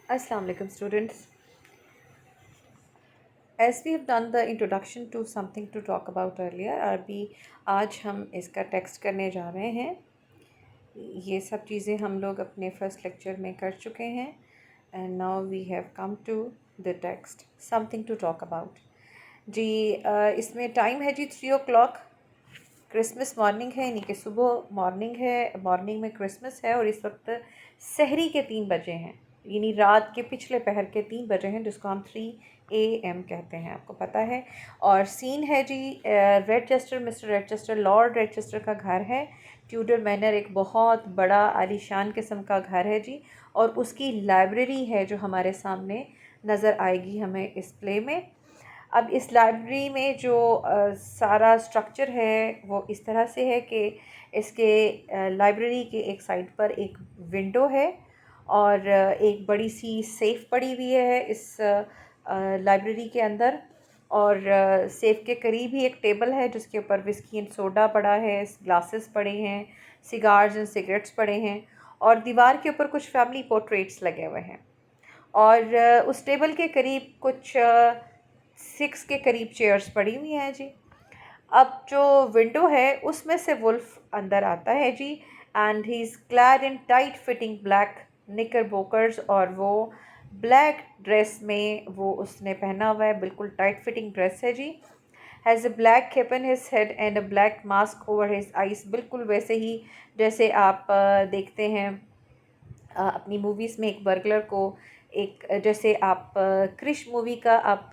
Assalamu alaikum students. As we have done the introduction to something to talk about earlier, अभी आज हम इसका text करने जा रहे हैं। ये सब चीज़ें हम लोग अपने फर्स्ट लेक्चर में कर चुके हैं and now we have come to the text something to talk about. जी इसमें टाइम है जी 3 o'clock। क्रिसमस मॉर्निंग है, यानी कि सुबह मॉर्निंग है, मॉर्निंग में क्रिसमस है और इस वक्त सहरी के 3 बजे हैं, यानी रात के पिछले पहर के 3 बजे हैं, जिसको हम 3 AM कहते हैं, आपको पता है। और सीन है जी रेडचेस्टर, मिस्टर रेडचेस्टर, लॉर्ड रेडचेस्टर का घर है। ट्यूडर मैनर एक बहुत बड़ा आलीशान किस्म का घर है जी, और उसकी लाइब्रेरी है जो हमारे सामने नज़र आएगी हमें इस प्ले में। अब इस लाइब्रेरी में जो सारा स्ट्रक्चर है वो इस तरह से है कि इसके लाइब्रेरी के एक साइड पर एक विंडो है और एक बड़ी सी सेफ़ पड़ी हुई है इस लाइब्रेरी के अंदर, और सेफ़ के करीब ही एक टेबल है जिसके ऊपर विस्की एंड सोडा पड़ा है, ग्लासेस पड़े हैं, सिगार्स एंड सिगरेट्स पड़े हैं, और दीवार के ऊपर कुछ फैमिली पोर्ट्रेट्स लगे हुए हैं। और उस टेबल के करीब कुछ 6 के करीब चेयर्स पड़ी हुई हैं जी। अब जो विंडो है उसमें से वुल्फ अंदर आता है जी, and he is clad in tight fitting black knickerbockers, और वो ब्लैक ड्रेस में वो उसने पहना हुआ है, बिल्कुल टाइट फिटिंग ड्रेस है जी। Has a black cap in his head and a black mask over his eyes, बिल्कुल वैसे ही जैसे आप देखते हैं अपनी मूवीज़ में एक बर्गलर को, एक जैसे आप क्रिश मूवी का आप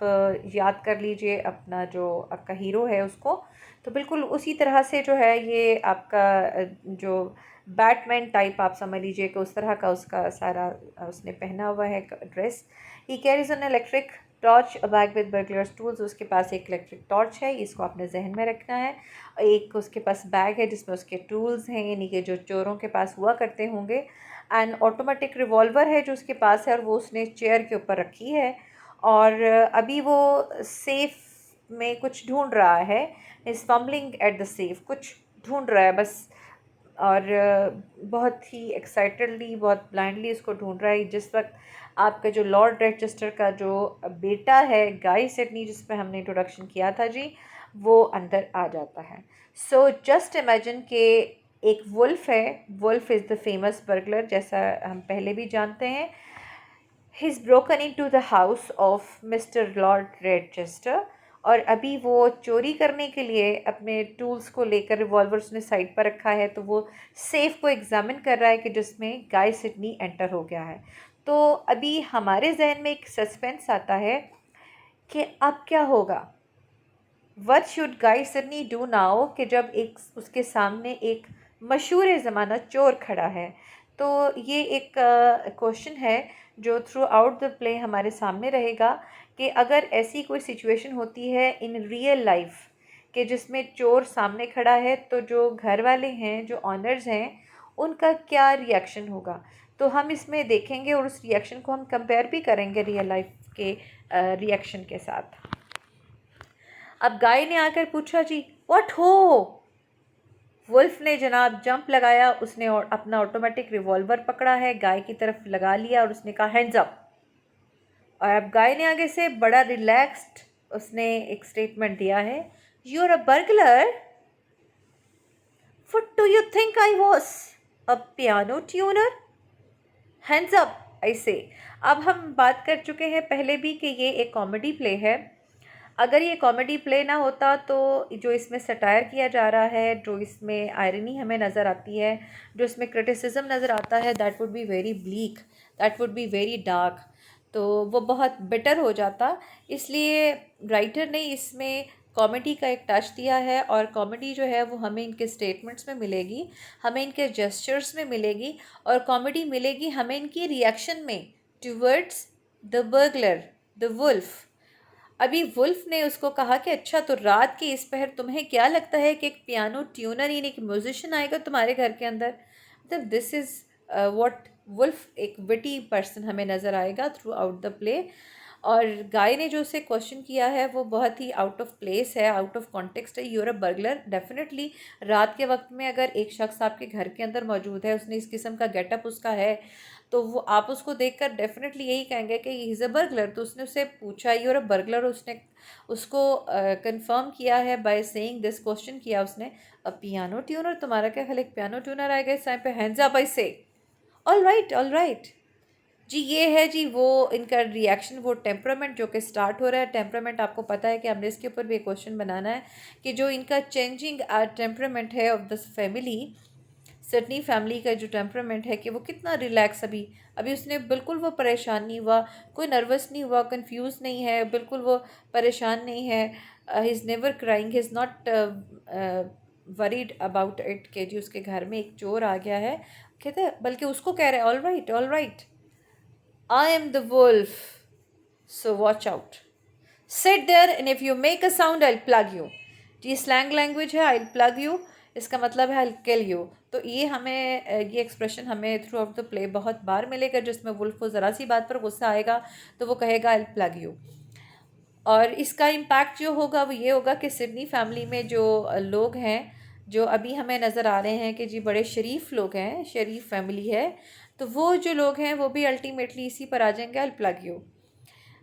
याद कर लीजिए, अपना जो आपका हीरो है उसको, तो बिल्कुल उसी तरह से जो है ये आपका जो बैटमैन टाइप आप समझ लीजिए कि उस तरह का उसका सारा उसने पहना हुआ है dress. He carries an electric torch, a bag with burglars tools, उसके पास एक इलेक्ट्रिक टॉर्च है, इसको आपने जहन में रखना है। एक उसके पास बैग है जिसमें उसके टूल्स हैं, यानी कि जो चोरों के पास हुआ करते होंगे। एंड ऑटोमेटिक रिवॉल्वर है जो उसके पास है, और वो उसने चेयर के ऊपर रखी है, और अभी वो सेफ में कुछ ढूंढ रहा है। Is fumbling at the safe, कुछ ढूंढ रहा है बस, और बहुत ही एक्साइटेडली, बहुत ब्लाइंडली उसको ढूंढ रहा है। जिस वक्त आपका जो लॉर्ड रेचेस्टर का जो बेटा है गाई सिडनी, जिस पे हमने इंट्रोडक्शन किया था जी, वो अंदर आ जाता है। सो जस्ट इमेजिन के एक वुल्फ है, Wolf is the famous burglar, जैसा हम पहले भी जानते हैं। He is broken into the house of mister Lord Redchester, और अभी वो चोरी करने के लिए अपने टूल्स को लेकर, रिवॉल्वर उसने साइड पर रखा है, तो वो सेफ को एग्जामिन कर रहा है कि जिसमें गाय सिडनी एंटर हो गया है। तो अभी हमारे जहन में एक सस्पेंस आता है कि अब क्या होगा, what should guy Sydney do now, कि जब एक उसके सामने एक मशहूर ज़माना चोर खड़ा है। तो ये एक क्वेश्चन है जो थ्रू आउट द प्ले हमारे सामने रहेगा, कि अगर ऐसी कोई सिचुएशन होती है इन रियल लाइफ कि जिसमें चोर सामने खड़ा है, तो जो घर वाले हैं, जो ऑनर्स हैं, उनका क्या रिएक्शन होगा। तो हम इसमें देखेंगे और उस रिएक्शन को हम कंपेयर भी करेंगे रियल लाइफ के रिएक्शन के साथ। अब गाय ने आकर पूछा जी, व्हाट हो। वुल्फ ने जनाब जंप लगाया, उसने अपना ऑटोमेटिक रिवॉल्वर पकड़ा है, गाय की तरफ लगा लिया और उसने कहा हैंड्स अप। और अब गाय ने आगे से बड़ा रिलैक्स्ड उसने एक स्टेटमेंट दिया है, you are a burglar, what do you think I was, a piano tuner, hands up I say. अब हम बात कर चुके हैं पहले भी कि ये एक कॉमेडी प्ले है। अगर ये कॉमेडी प्ले ना होता तो जो इसमें सटायर किया जा रहा है, जो इसमें आयरनी हमें नज़र आती है, जो इसमें क्रिटिसिज्म नज़र आता है, that would be very bleak, that would be very dark, तो वो बहुत बिटर हो जाता। इसलिए राइटर ने इसमें कॉमेडी का एक टच दिया है, और कॉमेडी जो है वो हमें इनके स्टेटमेंट्स में मिलेगी, हमें इनके जेस्चर्स में मिलेगी, और कॉमेडी मिलेगी हमें इनकी रिएक्शन में towards the burglar, the wolf. अभी वुल्फ ने उसको कहा कि अच्छा, तो रात के इस पहर तुम्हें क्या लगता है कि एक पियानो ट्यूनर यानी एक म्यूजिशियन आएगा तुम्हारे घर के अंदर। मतलब दिस इज़ व्हाट वुल्फ, एक विटी पर्सन हमें नज़र आएगा थ्रू आउट द प्ले। और गाय ने जो उसे क्वेश्चन किया है वो बहुत ही आउट ऑफ प्लेस है, आउट ऑफ कॉन्टेक्स्ट है। You're a burglar. डेफिनेटली रात के वक्त में अगर एक शख्स आपके घर के अंदर मौजूद है, उसने इस किस्म का गेटअप उसका है, तो वो आप उसको देखकर डेफिनेटली यही कहेंगे कि ही इज़ अ बर्गलर। तो उसने उससे पूछा यूर अ बर्गलर, उसने उसको कंफर्म किया है बाय सेइंग दिस। क्वेश्चन किया उसने, अ पियानो ट्यूनर, तुम्हारा क्या ख्याल एक पियानो ट्यूनर आएगा इस टाइम पे? हैंड्स अप आई से। ऑल राइट, ऑल राइट जी। ये है जी वो इनका रिएक्शन, वो टेम्परामेंट जो कि स्टार्ट हो रहा है। टेम्परामेंट आपको पता है कि हमने इसके ऊपर भी एक क्वेश्चन बनाना है कि जो इनका चेंजिंग टेम्परामेंट है of this family, Sydney family का जो टेम्परामेंट है कि वो कितना रिलैक्स, अभी अभी उसने बिल्कुल वो परेशान नहीं हुआ, कोई नर्वस नहीं हुआ, कंफ्यूज नहीं है, बिल्कुल वो परेशान नहीं है। He is never crying, he is not worried about it कि जी उसके घर में एक चोर आ गया है, कहते हैं, बल्कि उसको कह रहे हैं all right, all right, I am the wolf, so watch out. Sit there and if you make a sound, I'll plug you. ये स्लैंग लैंग्वेज है, I'll plug you, इसका मतलब है I'll kill you। तो ये हमें ये एक्सप्रेशन हमें थ्रू आउट द प्ले बहुत बार मिलेगा, जिसमें वुल्फ को ज़रा सी बात पर गुस्सा आएगा तो वो कहेगा I'll plug you। और इसका इम्पैक्ट जो होगा वो ये होगा कि सिडनी फैमिली में जो लोग हैं, जो अभी हमें नज़र आ रहे हैं कि जी बड़े शरीफ लोग हैं, शरीफ फैमिली है, तो वो जो लोग हैं वो भी अल्टीमेटली इसी पर आ जाएंगे, आई प्लग यू।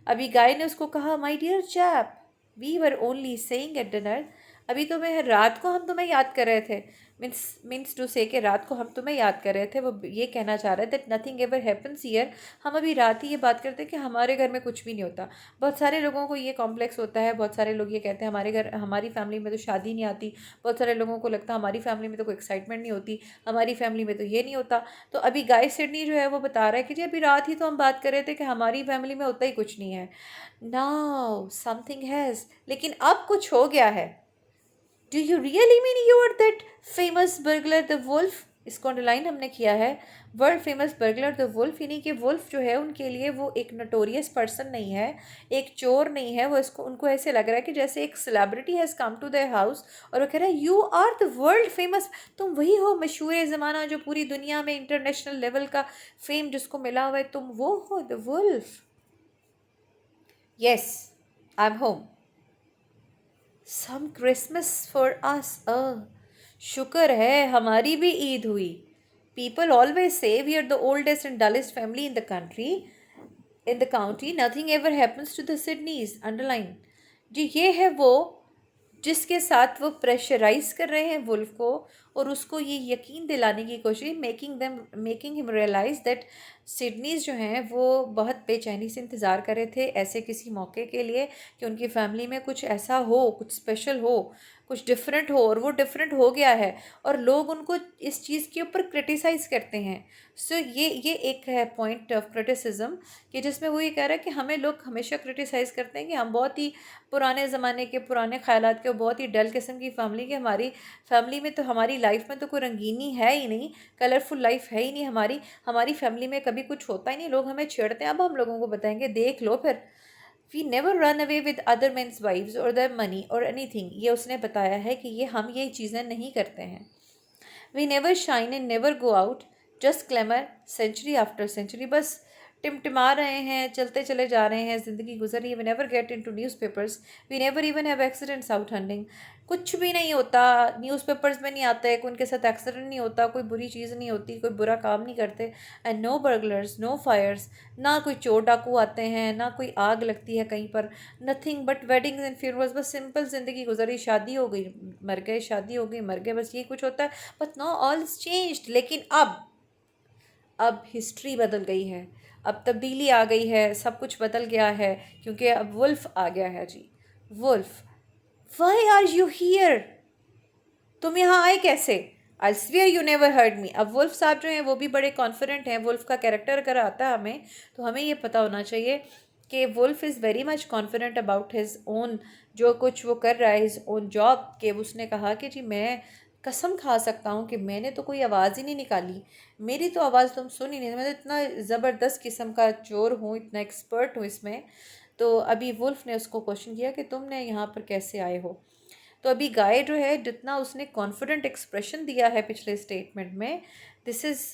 अभी गाय ने उसको कहा, my dear chap, we were only saying at dinner, अभी तो मैं रात को हम तुम्हें याद कर रहे थे। मीन्स टू से कि रात को हम तुम्हें याद कर रहे थे, वो ये कहना चाह रहे थे that nothing ever happens here, हम अभी रात ही ये बात करते हैं कि हमारे घर में कुछ भी नहीं होता। बहुत सारे लोगों को ये कॉम्प्लेक्स होता है, बहुत सारे लोग ये कहते हैं हमारे घर, हमारी फैमिली में तो शादी नहीं आती, बहुत सारे लोगों को लगता है हमारी फैमिली में तो कोई एक्साइटमेंट नहीं होती, हमारी फैमिली में तो ये नहीं होता। तो अभी गाय सिडनी जो है वो बता रहा है कि जी अभी रात ही तो हम बात कर रहे थे कि हमारी फैमिली में होता ही कुछ नहीं है। नाउ समथिंग हैज़, लेकिन अब कुछ हो गया है। Do you really mean you are that famous burglar the wolf? इसको अंडरलाइन हमने किया है, world famous burglar the wolf, यानी कि वुल्फ जो है उनके लिए वो एक नोटोरियस पर्सन नहीं है, एक चोर नहीं है, वो इसको उनको ऐसे लग रहा है कि जैसे एक celebrity has come to their house और वो कह रहा है you are the world famous, तुम वही हो मशहूर ज़माना जो पूरी दुनिया में इंटरनेशनल लेवल का फेम जिसको मिला हुआ है, तुम वो हो the Wolf. Yes, I am home. Some Christmas for us, शुक्र है हमारी भी ईद हुई। People always say we are the oldest and dullest family in the country, in the county, nothing ever happens to the Sidneys, underline. जी ये है वो जिसके साथ वो प्रेशराइज कर रहे हैं वुल्फ को और उसको ये यकीन दिलाने की कोशिश, मेकिंग हिम रियलाइज दैट सिडनीज जो हैं वो बहुत बेचैनी से इंतज़ार कर रहे थे ऐसे किसी मौके के लिए कि उनकी फैमिली में कुछ ऐसा हो, कुछ स्पेशल हो, कुछ डिफरेंट हो, और वो डिफरेंट हो गया है और लोग उनको इस चीज़ के ऊपर क्रिटिसाइज़ करते हैं। सो ये एक है पॉइंट ऑफ क्रिटिसिज्म कि जिसमें वो ये कह रहा है कि हमें लोग हमेशा क्रिटिसाइज़ करते हैं कि हम बहुत ही पुराने ज़माने के, पुराने ख़यालात के, बहुत ही डल किस्म की फ़ैमिली के, हमारी फैमिली में तो, हमारी लाइफ में तो कोई रंगीनी है ही नहीं, कलरफुल लाइफ है ही नहीं हमारी, हमारी फैमिली में कभी कुछ होता ही नहीं, लोग हमें छेड़ते हैं। अब हम लोगों को बताएंगे देख लो फिर। We never run away with other men's wives और देयर मनी और एनीथिंग, ये उसने बताया है कि ये हम ये चीज़ें नहीं करते हैं। We never shine and never go out, just glimmer century after century, बस टिमटिमा रहे हैं, चलते चले जा रहे हैं, ज़िंदगी गुजर रही है। We never get into newspapers, we never even have accidents out hunting, कुछ भी नहीं होता, न्यूज़पेपर्स में नहीं आता है, कोई उनके साथ एक्सीडेंट नहीं होता, कोई बुरी चीज़ नहीं होती, कोई बुरा काम नहीं करते। And no burglars, no fires, ना कोई चोर डाकू आते हैं, ना कोई आग लगती है कहीं पर, nothing but weddings and funerals, बस सिंपल ज़िंदगी गुजरी, शादी हो गई मर गए, शादी हो गई मर गए, बस ये कुछ होता है। But no, all is changed. लेकिन अब हिस्ट्री बदल गई है, अब तब्दीली आ गई है, सब कुछ बदल गया है, क्योंकि अब वुल्फ आ गया है जी। Wolf, why are you here, तुम यहाँ आए कैसे? I swear you never heard me. अब वुल्फ साहब जो हैं वो भी बड़े कॉन्फिडेंट हैं, वुल्फ का कैरेक्टर अगर आता है हमें तो हमें ये पता होना चाहिए कि wolf is very much confident about his own, जो कुछ वो कर रहा है, हिज ओन जॉब, के उसने कहा कि जी मैं कसम खा सकता हूँ कि मैंने तो कोई आवाज़ ही नहीं निकाली, मेरी तो आवाज़ तुम सुन ही नहीं, मैं तो इतना ज़बरदस्त किस्म का चोर हूँ, इतना एक्सपर्ट हूँ इसमें। तो अभी वुल्फ ने उसको क्वेश्चन किया कि तुमने यहाँ पर कैसे आए हो। तो अभी गाय जो है जितना उसने कॉन्फिडेंट एक्सप्रेशन दिया है पिछले स्टेटमेंट में, दिस इज़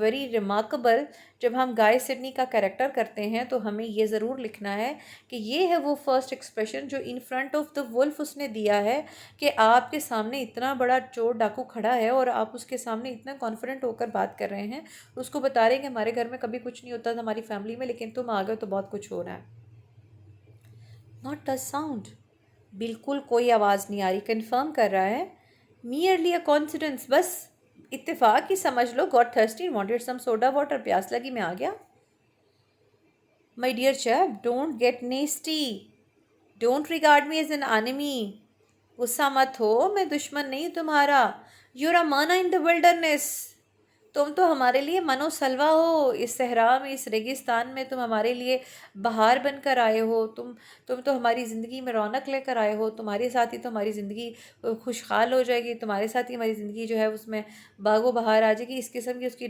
वेरी रिमार्केबल। जब हम गाय सिडनी का कैरेक्टर करते हैं तो हमें ये ज़रूर लिखना है कि ये है वो फर्स्ट एक्सप्रेशन जो in front of the wolf उसने दिया है, कि आपके सामने इतना बड़ा चोर डाकू खड़ा है और आप उसके सामने इतना कॉन्फिडेंट होकर बात कर रहे हैं, उसको बता रहे हैं कि हमारे घर में कभी कुछ नहीं होता था हमारी फैमिली में, लेकिन तुम आ गए तो बहुत कुछ हो रहा है। नॉट अ साउंड, बिल्कुल कोई आवाज़ नहीं आ रही, कंफर्म कर रहा है। मियरली अ कॉन्सिडेंस, बस इत्तेफाक ही समझ लो। Got thirsty, wanted some soda water, प्यास लगी मैं आ गया। My dear chap, don't get nasty, don't regard me as an enemy. गुस्सा मत हो, मैं दुश्मन नहीं तुम्हारा। यूर अ माना इन द विल्डरनेस, तुम तो हमारे लिए मनोसलवा हो। इस सहरा में, इस रेगिस्तान में तुम हमारे लिए बहार बनकर आए हो। तुम तो हमारी ज़िंदगी में रौनक लेकर आए हो। तुम्हारे साथ ही तो हमारी ज़िंदगी खुशहाल हो जाएगी, तुम्हारे साथ ही हमारी ज़िंदगी जो है उसमें बागो बहार आ जाएगी। इस किस्म की उसकी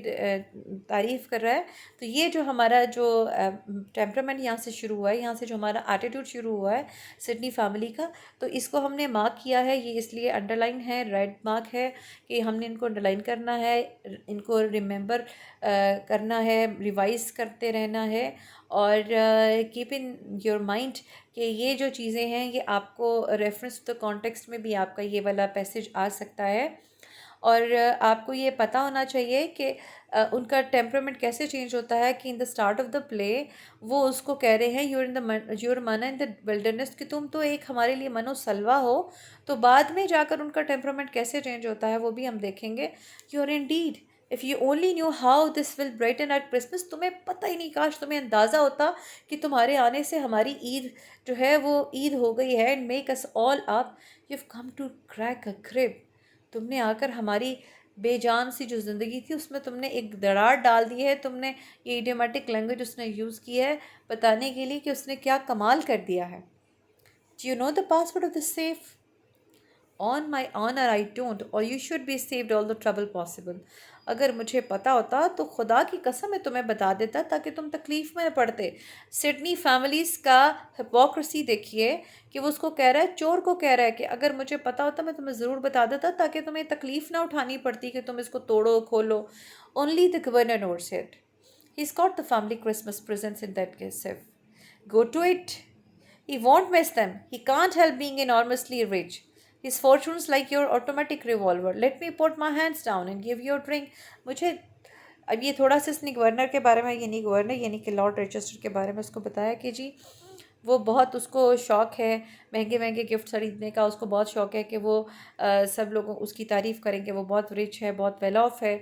तारीफ़ कर रहा है। तो ये जो हमारा जो टेम्परामेंट यहाँ से शुरू हुआ है, यहाँ से जो हमारा एटीट्यूड शुरू हुआ है सिडनी फैमिली का, तो इसको हमने मार्क किया है। ये इसलिए अंडरलाइन है, रेड मार्क है कि हमने इनको अंडरलाइन करना है, इनको रिमेंबर करना है, रिवाइज करते रहना है। और कीप इन योर माइंड कि ये जो चीज़ें हैं ये आपको रेफरेंस टू द कॉन्टेक्स्ट में भी आपका ये वाला पैसेज आ सकता है। और आपको ये पता होना चाहिए कि उनका टेम्परामेंट कैसे चेंज होता है कि in the start of the play वो उसको कह रहे हैं यूर मना इन द विल्डरनेस, कि तुम तो एक हमारे लिए मनोसलवा हो। तो बाद में जाकर उनका टेम्परामेंट कैसे चेंज होता है वो भी हम देखेंगे। You're indeed, if you only knew how this will brighten at Christmas, तुम्हें पता ही नहीं, काश तुम्हें अंदाज़ा होता कि तुम्हारे आने से हमारी ईद जो है वो ईद हो गई है। And make us all up, you come to crack a crib, तुमने आकर हमारी बेजान सी जो ज़िंदगी थी उसमें तुमने एक दरार डाल दी है। तुमने ये इडियोमेटिक लैंग्वेज उसने यूज़ की है बताने के लिए कि उसने क्या कमाल कर दिया है। Do you know the password of the safe? On my honour I don't, और you should be saved all the trouble possible. अगर मुझे पता होता तो खुदा की कसम मैं तुम्हें बता देता ताकि तुम तकलीफ़ में न पड़ते। सिडनी फैमिलीज़ का हिपोक्रेसी देखिए कि वो उसको कह रहा है, चोर को कह रहा है कि अगर मुझे पता होता मैं तुम्हें ज़रूर बता देता ताकि तुम्हें तकलीफ़ ना उठानी पड़ती कि तुम इसको तोड़ो खोलो। Only the governor notes it, he's got the family Christmas presents in that safe. Go to it. He won't miss them. He can't help being enormously rich. His fortune's like your automatic revolver. Let me put my hands down and give you a drink. मुझे अब ये थोड़ा सा इसने governor के बारे में, यानी गवर्नर यानी कि लॉर्ड रिचेस्टर के बारे में उसको बताया कि जी वो बहुत, उसको शौक़ है महंगे महंगे गिफ्ट खरीदने का। उसको बहुत शौक़ है कि वो सब लोग उसकी तारीफ़ करेंगे, वो बहुत रिच है, बहुत वेल ऑफ है।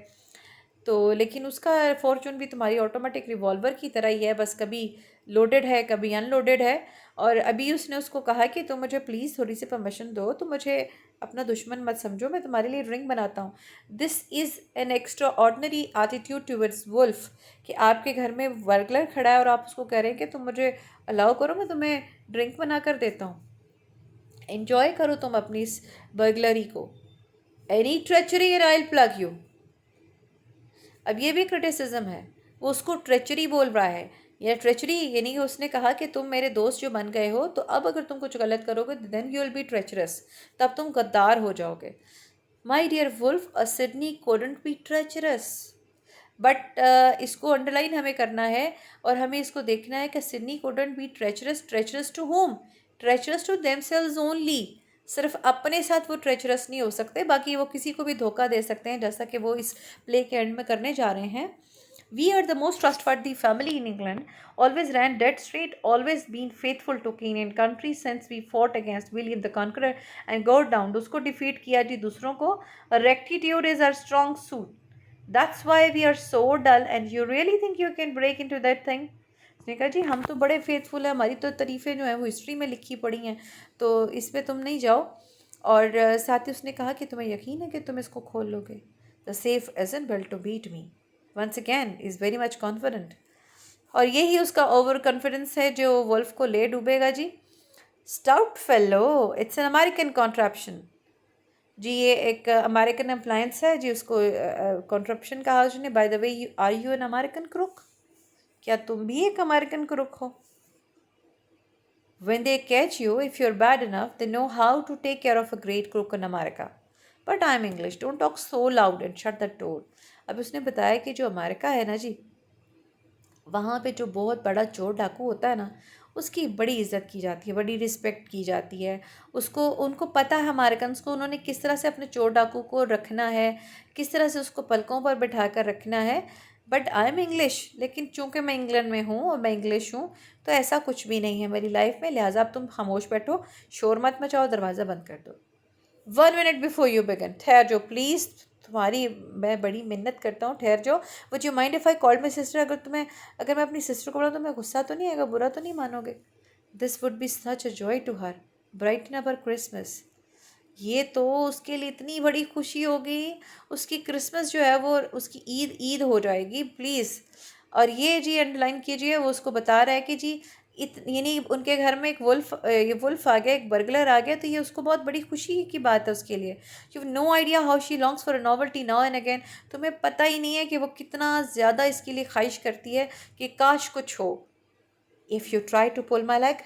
तो लेकिन उसका फॉर्चून भी तुम्हारी ऑटोमेटिक रिवॉल्वर की तरह ही है, बस कभी लोडेड है कभी अनलोडेड है। और अभी उसने उसको कहा कि तुम मुझे प्लीज़ थोड़ी सी परमिशन दो, तुम मुझे अपना दुश्मन मत समझो, मैं तुम्हारे लिए ड्रिंक बनाता हूँ। This is an extraordinary attitude towards wolf, कि आपके घर में बर्गलर खड़ा है और आप उसको कह रहे हैं कि तुम मुझे अलाउ करो, मैं तुम्हें ड्रिंक बना कर देता हूँ, एन्जॉय करो तुम अपनी इस बर्गलरी को। Any treachery and I will plug you. अब ये भी क्रिटिसिज्म है, वो उसको ट्रेचरी बोल रहा है। या ट्रेचरी यानी कि उसने कहा कि तुम मेरे दोस्त जो बन गए हो, तो अब अगर तुम कुछ गलत करोगे then you will be treacherous, तब तुम गद्दार हो जाओगे। My dear wolf, a Sidney couldn't be treacherous, but इसको अंडरलाइन हमें करना है और हमें इसको देखना है कि Sidney couldn't be treacherous. Treacherous to whom? Treacherous to themselves only. सिर्फ अपने साथ वो ट्रेचरस नहीं हो सकते, बाकी वो किसी को भी धोखा दे सकते हैं, जैसा कि वो इस प्ले के एंड में करने जा रहे हैं। We are the most trustworthy family in England, always ran dead straight, always been faithful to king and country since we fought against William the Conqueror and got down. उसको defeat किया जी दूसरों को। Rectitude is our strong suit. That's why we are so dull and you really think you can break into that thing? उसने कहा जी हम तो बड़े faithful हैं, हमारी तो तारीफ़ें जो हैं वो हिस्ट्री में लिखी पड़ी हैं, तो इस पर तुम नहीं जाओ। और साथ ही उसने कहा कि तुम्हें यकीन है कि तुम इसको खोल लोगे? The safe isn't built to beat me. Once again is very much confident. और यही उसका ओवर कॉन्फिडेंस है जो वुल्फ को ले डूबेगा जी। Stout fellow, it's an American contraption जी, ये एक अमेरिकन अप्लायंस है जी, उसको कॉन्ट्रप्शन कहा उसने। By the way, are you an American crook? क्या तुम भी एक अमेरिकन क्रुक हो? When they catch you, if you're bad enough, they know how to take care of a great crook in America. But I'm English. Don't talk so loud and shut the door. अब उसने बताया कि जो America है ना जी, वहाँ पे जो बहुत बड़ा चोर डाकू होता है ना, उसकी बड़ी इज्जत की जाती है, बड़ी रिस्पेक्ट की जाती है। उसको उनको पता है अमेरिकन्स को, उन्होंने किस तरह से अपने चोर डाकू को रखना है, किस तरह से उसको पलकों पर बिठा कर रखना है। बट आई एम इंग्लिश, लेकिन चूंकि मैं इंग्लैंड में हूँ और मैं इंग्लिश हूँ, तो ऐसा कुछ भी नहीं है मेरी लाइफ में। लिहाजा अब तुम खामोश बैठो, शोर मत मचाओ, दरवाज़ा बंद कर दो। 1 मिनट बिफोर यू बिगन, ठहर जाओ प्लीज़, तुम्हारी मैं बड़ी मिन्नत करता हूँ, ठहर जाओ। Would you mind if I called my sister? अगर मैं अपनी सिस्टर को बोला तो मैं गुस्सा तो नहीं आएगा, बुरा तो नहीं मानोगे? This would be such a joy to her, brighten our Christmas. ये तो उसके लिए इतनी बड़ी खुशी होगी, उसकी क्रिसमस जो है वो उसकी ईद ईद हो जाएगी प्लीज़। और ये जी अंडरलाइन कीजिए, वो उसको बता रहा है कि जी यानी उनके घर में एक वुल्फ आ गया, एक बर्गलर आ गया, तो ये उसको बहुत बड़ी खुशी की बात है उसके लिए। You have no idea how she longs for a novelty now and again. तुम्हें पता ही नहीं है कि वो कितना ज़्यादा इसके लिए ख्वाहिश करती है कि काश कुछ हो। If you try to pull my leg,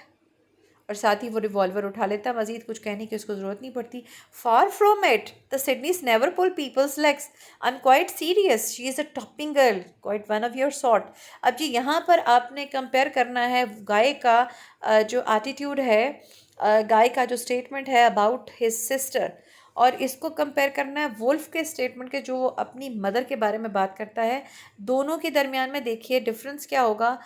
और साथ ही वो रिवॉल्वर उठा लेता है। मजीद कुछ कहने की उसको ज़रूरत नहीं पड़ती। Far from it, the Sidneys never pull people's legs, I am quite serious, she is a topping girl, quite one of your sort. अब जी यहाँ पर आपने कंपेयर करना है गाय का जो एटीट्यूड है, गाय का जो स्टेटमेंट है अबाउट हिज सिस्टर, और इसको कंपेयर करना है वुल्फ के स्टेटमेंट के, जो वो अपनी मदर के बारे में बात करता है। दोनों के दरमियान में देखिए डिफरेंस क्या होगा।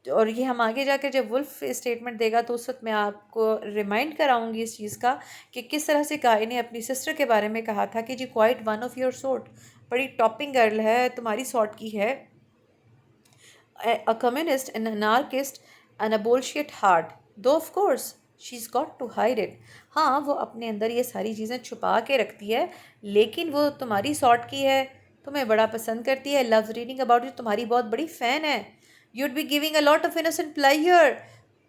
और ये हम आगे जाकर जब वुल्फ स्टेटमेंट देगा तो उस वक्त मैं आपको रिमाइंड कराऊंगी इस चीज़ का कि किस तरह से गाय ने अपनी सिस्टर के बारे में कहा था कि जी quite one of your sort, बड़ी टॉपिंग गर्ल है, तुम्हारी सॉर्ट की है, a communist, an anarchist and a bullshit heart, though of course she's got to hide it। हाँ, वो अपने अंदर ये सारी चीज़ें छुपा के रखती है, लेकिन वो तुम्हारी सॉर्ट की है, तुम्हें बड़ा पसंद करती है, लव्स रीडिंग अबाउट यू, तुम्हारी बहुत बड़ी फ़ैन है। You'd be giving a lot of innocent pleasure.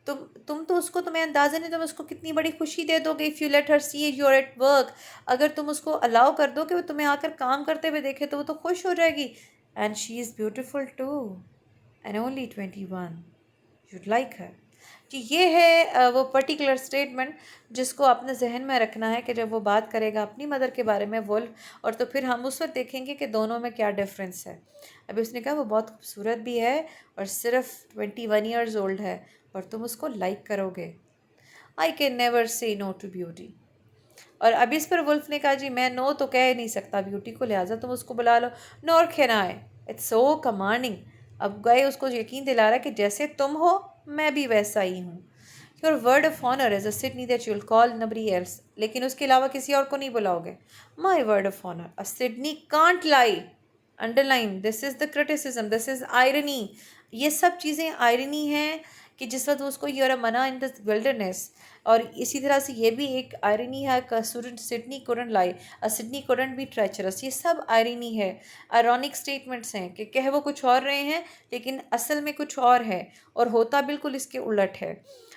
तुम तो उसको, तुम्हें अंदाज़ा नहीं, तुम उसको कितनी बड़ी खुशी दे दोगे। If you let her see you're at work, अगर तुम उसको अलाउ कर दो कि वो तुम्हें आकर काम करते हुए देखे तो वो तो खुश हो जाएगी। And she is beautiful too and only 21, you'd like her। जी ये है वो पर्टिकुलर स्टेटमेंट जिसको आपने जहन में रखना है कि जब वो बात करेगा अपनी मदर के बारे में वुल्फ, और तो फिर हम उस वक्त देखेंगे कि दोनों में क्या डिफरेंस है। अभी उसने कहा वो बहुत खूबसूरत भी है और सिर्फ 21 ईयर्स ओल्ड है और तुम उसको लाइक करोगे। I can never say no to beauty. और अभी इस पर वुल्फ ने कहा जी मैं नो तो कह नहीं सकता ब्यूटी को, लिहाजा तुम उसको बुला लो। Nor can I, it's so commanding. अब गए उसको यकीन दिला रहा है कि जैसे तुम हो मैं भी वैसा ही हूँ। Your word of honour is a Sidney that you'll call nobody else, लेकिन उसके अलावा किसी और को नहीं बुलाओगे। My word of honour, a Sidney can't lie, underline, this is the criticism, this is irony. ये सब चीज़ें आयरनी हैं कि जिस वक्त उसको यूर अ मना इन द विल्डरनेस। और इसी तरह से ये भी एक आयरनी है, सिडनी कुडंट लाई, सिडनी कुडंट बी ट्रेचरस। ये सब आयरनी है, आयरॉनिक स्टेटमेंट्स हैं कि कह वो कुछ और रहे हैं लेकिन असल में कुछ और है और होता बिल्कुल इसके उलट है।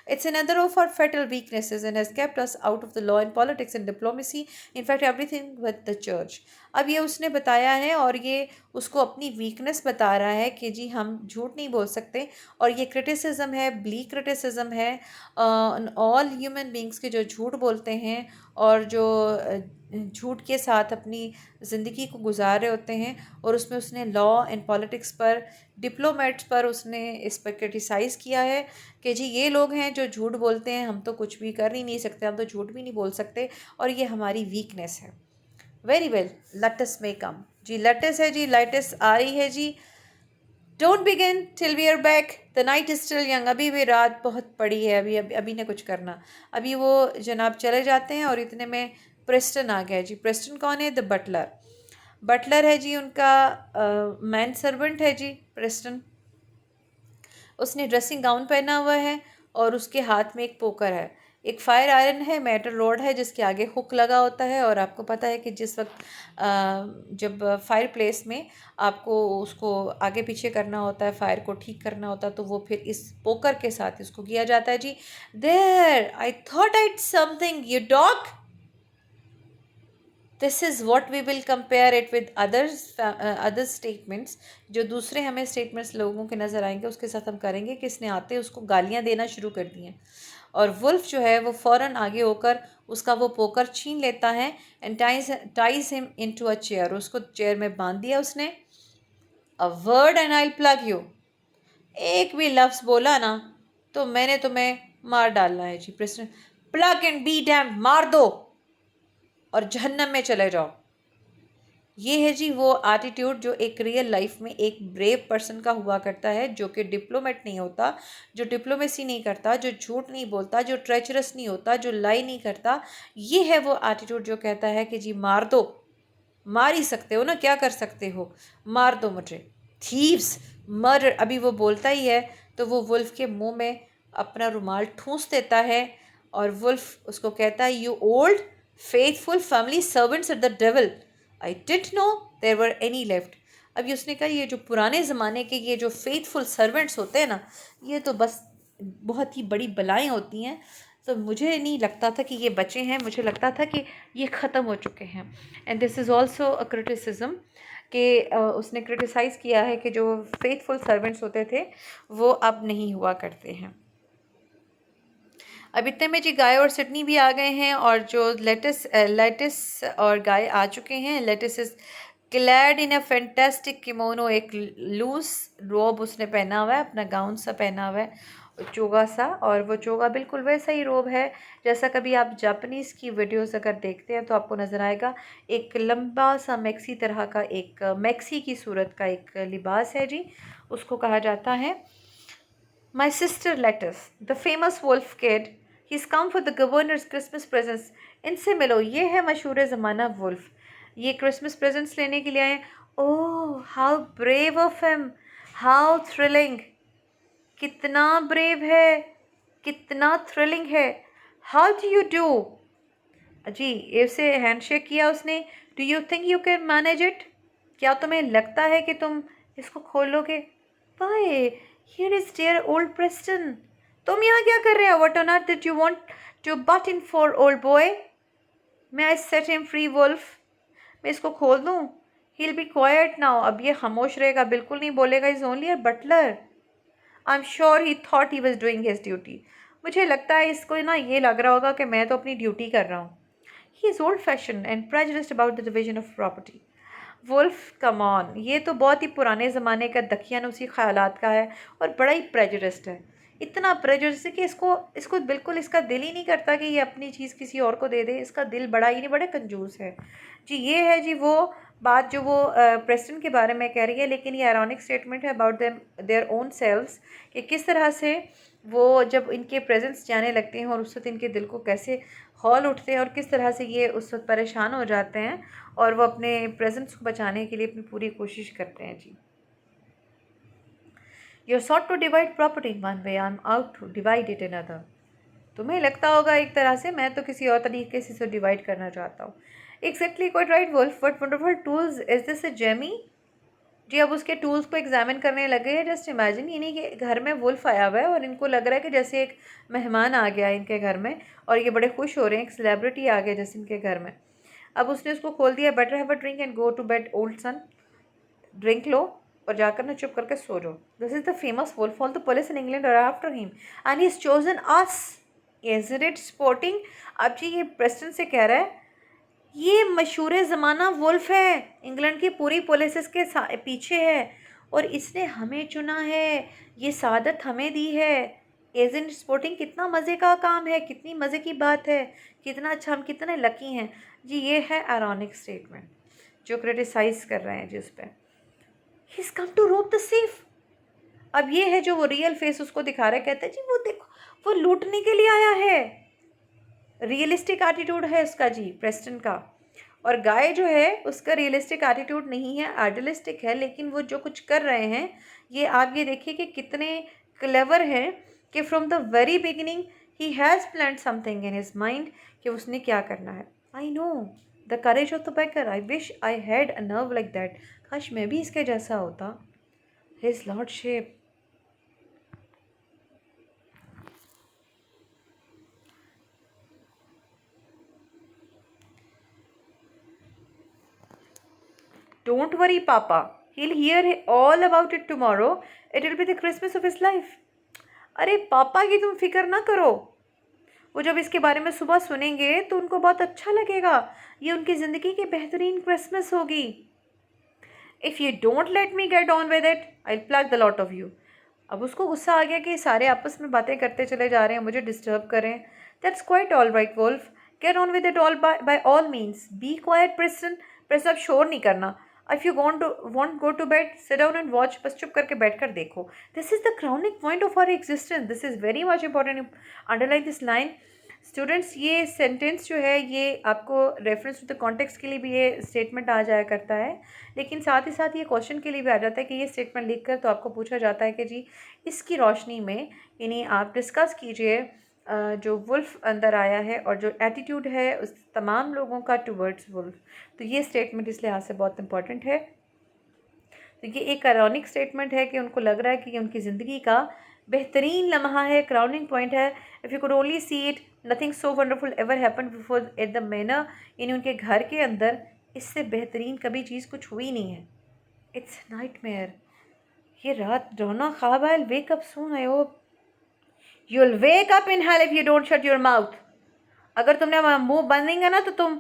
It's another of our fatal weaknesses and has kept us out of the law in politics and diplomacy, in fact everything with the church। अब ये उसने बताया है और ये उसको अपनी वीकनेस बता रहा है कि जी हम झूठ नहीं बोल सकते, और ये क्रिटिसिज्म है, ब्लीक क्रिटिसिज्म है ऑल ह्यूमन बींग्स के जो झूठ बोलते हैं और जो झूठ के साथ अपनी ज़िंदगी को गुजार रहे होते हैं। और उसमें उसने लॉ एंड पॉलिटिक्स पर, डिप्लोमेट्स पर उसने इस पर क्रिटिसाइज़ किया है कि जी ये लोग हैं जो झूठ बोलते हैं, हम तो कुछ भी कर ही नहीं सकते, हम तो झूठ भी नहीं बोल सकते और ये हमारी वीकनेस है। Very well, Lettice may come जी, लेटस है जी, लेटस आ रही है जी। Don't begin till we are back, the night is still young, अभी भी रात बहुत पड़ी है, अभी अभी अभी ने कुछ करना। अभी वो जनाब चले जाते हैं और इतने में प्रेस्टन आ गया जी। प्रेस्टन कौन है? The Buttler. बटलर है जी उनका मैन सर्वेंट है जी प्रेस्टन। उसने ड्रेसिंग गाउन पहना हुआ है और उसके हाथ में एक पोकर है, एक फायर आयरन है, मेटल रोड है जिसके आगे हुक लगा होता है। और आपको पता है कि जिस वक्त जब फायर प्लेस में आपको उसको आगे पीछे करना होता है, फायर को ठीक करना होता है, तो वो फिर इस पोकर के साथ इसको किया जाता है जी। There I thought it something you dog, this is what we will compare it with other statements. जो दूसरे हमें स्टेटमेंट्स लोगों के नज़र आएंगे उसके साथ हम करेंगे कि इसने आते उसको गालियाँ देना शुरू कर दी हैं। और वुल्फ जो है वो फ़ौरन आगे होकर उसका वो पोकर छीन लेता है and ties him into a chair, उसको चेयर में बांध दिया उसने। A word and I plug you, एक भी लफ्ज़ बोला ना तो मैंने तुम्हें मार डालना है जी। President, plug and be damned, मार दो और जहन्नम में चले जाओ। ये है जी वो एटीट्यूड जो एक रियल लाइफ में एक ब्रेव पर्सन का हुआ करता है, जो कि डिप्लोमेट नहीं होता, जो डिप्लोमेसी नहीं करता, जो झूठ नहीं बोलता, जो ट्रेचरस नहीं होता, जो लाई नहीं करता। ये है वो एटीट्यूड जो कहता है कि जी मार दो, मार ही सकते हो ना, क्या कर सकते हो, मार दो मुझे। थीव्स, मर्डर, अभी वो बोलता ही है तो वो वुल्फ के मुंह में अपना रुमाल ठूंस देता है और वुल्फ उसको कहता है, you old faithful family servants are the devil, I didn't know there were any left. अभी उसने कहा ये जो पुराने ज़माने के ये जो फेथफुल सर्वेंट्स होते हैं ना, ये तो बस बहुत ही बड़ी बलाएं होती हैं। तो मुझे नहीं लगता था कि ये बचे हैं, मुझे लगता था कि ये ख़त्म हो चुके हैं। And this is also a criticism कि उसने क्रिटिसाइज़ किया है कि जो फेथफुल सर्वेंट्स होते थे वो अब नहीं हुआ करते हैं। अब इतने में जी गाय और सिडनी भी आ गए हैं और जो लेटिस और गाय आ चुके हैं। Lettice is clad in a fantastic kimono, एक लूज रोब उसने पहना हुआ है, अपना गाउन सा पहना हुआ है, चोगा सा, और वो चोगा बिल्कुल वैसा ही रोब है जैसा कभी आप जापानीज़ की वीडियोस अगर देखते हैं तो आपको नज़र आएगा। एक लंबा सा मैक्सी तरह का, एक मैक्सी की सूरत का एक लिबास है जी, उसको कहा जाता है। My sister Lettuce, the famous wolf kid, he's come for the governor's Christmas presents. इनसे मिलो, ये है मशहूर ज़माना वुल्फ, ये क्रिसमस प्रेजेंट्स लेने के लिए आए। Oh how brave of him, how thrilling, कितना ब्रेव है, कितना थ्रिलिंग है। हाउ डू यू डू जी, ऐसे हैंडशेक किया उसने। Do you think you can manage it, क्या तुम्हें लगता है कि तुम इसको खोलोगे? Why here is dear old Preston, तुम यहाँ क्या कर रहे हो? What on earth did you want to butt in for old boy? मैं I set him free wolf, मैं इसको खोल दूँ? He will be quiet now, अब ये खामोश रहेगा, बिल्कुल नहीं बोलेगा। Is only a butler, I am sure he thought he was doing his duty. मुझे लगता है इसको ना ये लग रहा होगा कि मैं तो अपनी ड्यूटी कर रहा हूँ। He is old fashion and prejudiced about the division of property. Wolf come on, ये तो बहुत ही पुराने ज़माने का दकियानूसी ख्यालात का है और बड़ा ही प्रेजुडिस्ड है। इतना प्रेजुडिस्ड है कि इसको इसको बिल्कुल इसका दिल ही नहीं करता कि ये अपनी चीज़ किसी और को दे दे। इसका दिल बड़ा ही नहीं, बड़े कंजूस है जी। ये है जी वो बात जो वो प्रेस्टन के बारे में कह रही है, लेकिन ये आयरॉनिक स्टेटमेंट है about them their own selves, कि किस तरह से वो जब इनके प्रेजेंस जाने लगते हैं और उस वक्त इनके दिल को कैसे हौल उठते हैं और किस तरह से ये उस वक्त परेशान हो जाते हैं और वो अपने प्रेजेंस को बचाने के लिए अपनी पूरी कोशिश करते हैं जी। You sought to divide property one way, I am out to divide it in other. तुम्हें लगता होगा एक तरह से, मैं तो किसी और तरीके से इसे डिवाइड करना चाहता हूँ। Exactly quite right Wolf, what wonderful tools, is this a jemmy जी। अब उसके टूल्स को एग्जामिन करने लगे हैं। जस्ट इमेजिन, यानी कि घर में वुल्फ आया हुआ है और इनको लग रहा है कि जैसे एक मेहमान आ गया है इनके घर में और ये बड़े खुश हो रहे हैं, एक सेलिब्रिटी आ गया जैसे इनके घर में। अब उसने उसको खोल दिया, better have a drink and go to bed old son, drink लो और जाकर ना चुप करके सो जाओ। This is the famous Wolf, all the police in England are after him and he is chosen us, is it sporting. अब जी ये प्रेस्टन से कह रहा है ये मशहूर ज़माना वुल्फ है, इंग्लैंड की पूरी पुलिस इसके पीछे है और इसने हमें चुना है, ये सादत हमें दी है। एजेंट स्पोर्टिंग, कितना मज़े का काम है, कितनी मज़े की बात है, कितना अच्छा, हम कितने लकी हैं जी। ये है आयरॉनिक स्टेटमेंट जो क्रिटिसाइज़ कर रहे हैं जी उस पर। ही इज़ कम टू रोब द सेफ। अब ये है जो वो रियल फेस उसको दिखा रहा है, कहते हैं जी वो देखो वो लूटने के लिए आया है। रियलिस्टिक एटीट्यूड है उसका जी प्रेस्टन का। और गाय जो है उसका रियलिस्टिक एटीट्यूड नहीं है, आइडियलिस्टिक है, लेकिन वो जो कुछ कर रहे हैं ये आप ये देखिए कि कितने क्लेवर हैं कि from the very beginning he has plan something in his mind कि उसने क्या करना है। I know the courage of the backer, I wish I had a nerve like that, काश मैं भी इसके जैसा होता। His lordship, don't worry, Papa. He'll hear all about it tomorrow. It will be the Christmas of his life. अरे पापा की तुम फिक्र ना करो, वो जब इसके बारे में सुबह सुनेंगे तो उनको बहुत अच्छा लगेगा, ये उनकी ज़िंदगी की बेहतरीन क्रिसमस होगी। If you don't let me gate on with it I plug the lot of you. अब उसको गुस्सा आ गया कि सारे आपस में बातें करते चले जा रहे हैं, मुझे डिस्टर्ब करें। That's quite all right Wolf, get on with it all by all means, be quite Preston. Preston, अब शोर नहीं करना। If you won't go to bed, sit down and watch, बस चुप करके बैठ कर देखो। This is the crowning point of our existence, this is very much important, underline this line. Students, ये सेंटेंस जो है ये आपको रेफरेंस टू द कॉन्टेक्स्ट के लिए भी ये स्टेटमेंट आ जाया करता है, लेकिन साथ ही साथ ये क्वेश्चन के लिए भी आ जाता है कि ये स्टेटमेंट लिखकर तो आपको पूछा जाता है कि जी इसकी रोशनी में यानी आप डिस्कस कीजिए जो वुल्फ अंदर आया है और जो एटीट्यूड है उस तमाम लोगों का टुवर्ड्स वुल्फ। तो ये स्टेटमेंट इस लिहाज से बहुत इंपॉर्टेंट है। तो ये एक आयरॉनिक स्टेटमेंट है कि उनको लग रहा है कि ये उनकी ज़िंदगी का बेहतरीन लम्हा है, क्राउनिंग पॉइंट है। If you could only see it, nothing so wonderful ever happen before at the manner, यानी उनके घर के अंदर इससे बेहतरीन कभी चीज़ कुछ हुई नहीं है। इट्स नाइटमेयर, ये रात डरावना ख्वाब है। Wake up soon, I hope you will wake up in hell if you don't shut your mouth. अगर तुमने मुंह बंद नहीं करना तो तुम